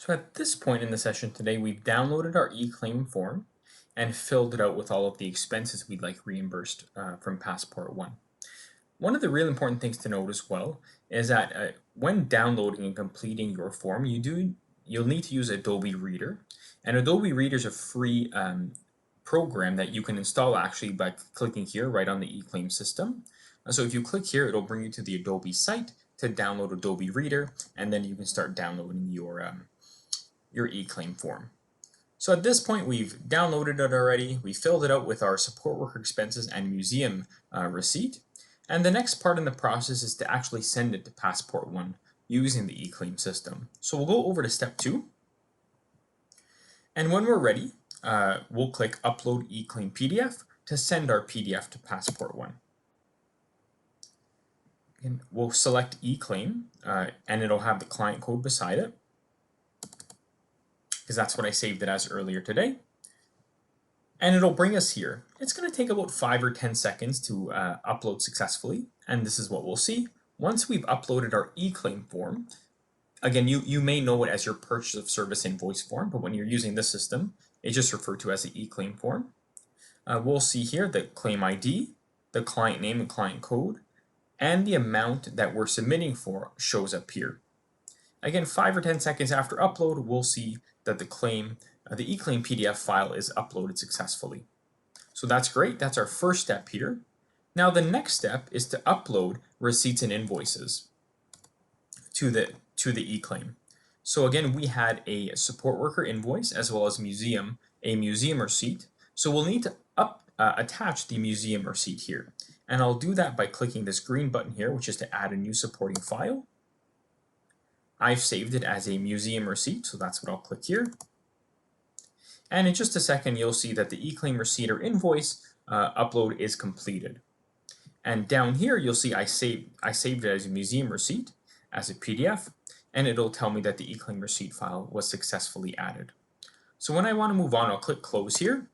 So at this point in the session today, we've downloaded our eClaim form and filled it out with all of the expenses we'd like reimbursed from Passport One. One of the really important things to note as well is that when downloading and completing your form, you'll need to use Adobe Reader. And Adobe Reader is a free program that you can install actually by clicking here right on the eClaim system. So if you click here, it'll bring you to the Adobe site to download Adobe Reader, and then you can start downloading your eClaim form. So at this point, we've downloaded it already. We filled it out with our support worker expenses and museum receipt. And the next part in the process is to actually send it to Passport One using the eClaim system. So we'll go over to step 2. And when we're ready, we'll click Upload eClaim PDF to send our PDF to Passport One. And we'll select eClaim, and it'll have the client code beside it, because that's what I saved it as earlier today. And it'll bring us here. It's going to take about 5 or 10 seconds to upload successfully, and this is what we'll see. Once we've uploaded our eClaim form, again, you may know it as your purchase of service invoice form, but when you're using this system, it's just referred to as the eClaim form. We'll see here the claim ID, the client name and client code, and the amount that we're submitting for shows up here. Again, 5 or 10 seconds after upload, we'll see that the eClaim PDF file is uploaded successfully. So that's great. That's our first step here. Now the next step is to upload receipts and invoices to the eClaim. So again, we had a support worker invoice as well as a museum receipt. So we'll need to attach the museum receipt here. And I'll do that by clicking this green button here, which is to add a new supporting file. I've saved it as a museum receipt, so that's what I'll click here. And in just a second, you'll see that the eClaim receipt or invoice upload is completed. And down here, you'll see I saved it as a museum receipt, as a PDF, and it'll tell me that the eClaim receipt file was successfully added. So when I want to move on, I'll click Close here,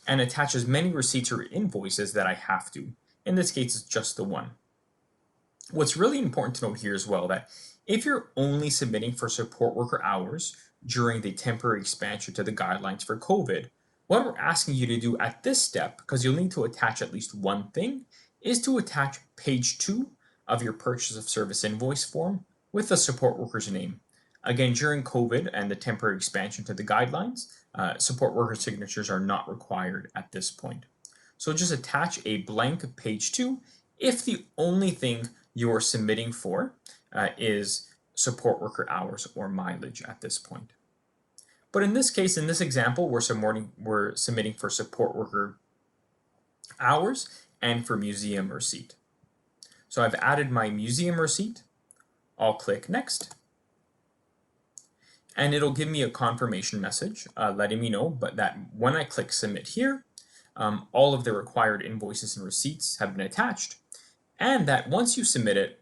and attach as many receipts or invoices that I have to. In this case, it's just the one. What's really important to note here as well, that if you're only submitting for support worker hours during the temporary expansion to the guidelines for COVID, what we're asking you to do at this step, because you'll need to attach at least one thing, is to attach page 2 of your purchase of service invoice form with the support worker's name. Again, during COVID and the temporary expansion to the guidelines, support worker signatures are not required at this point. So just attach a blank page 2 if the only thing you're submitting for is support worker hours or mileage at this point. But in this case, in this example, we're submitting for support worker hours and for museum receipt. So I've added my museum receipt. I'll click Next. And it'll give me a confirmation message letting me know that when I click Submit here, all of the required invoices and receipts have been attached, and that once you submit it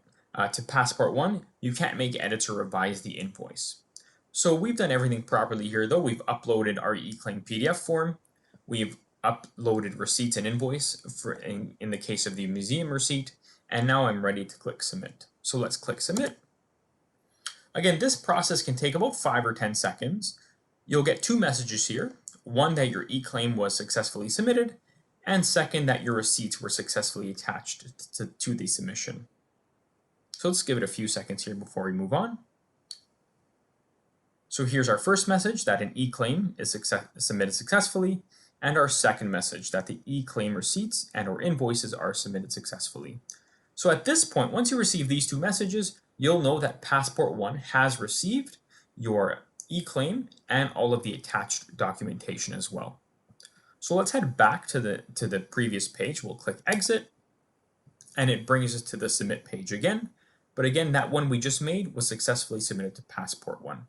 to Passport One, you can't make edits or revise the invoice. So we've done everything properly here though. We've uploaded our eClaim PDF form, we've uploaded receipts and invoice in the case of the museum receipt, and now I'm ready to click Submit. So let's click Submit. Again, this process can take about 5 or 10 seconds. You'll get 2 messages here. One, that your eClaim was successfully submitted, and second, that your receipts were successfully attached to the submission. So let's give it a few seconds here before we move on. So here's our first message that an eClaim is submitted successfully, and our second message that the eClaim receipts and or invoices are submitted successfully. So at this point, once you receive these 2 messages, you'll know that Passport One has received your eClaim and all of the attached documentation as well. So let's head back to the previous page. We'll click Exit, and it brings us to the Submit page again. But again, that one we just made was successfully submitted to Passport One.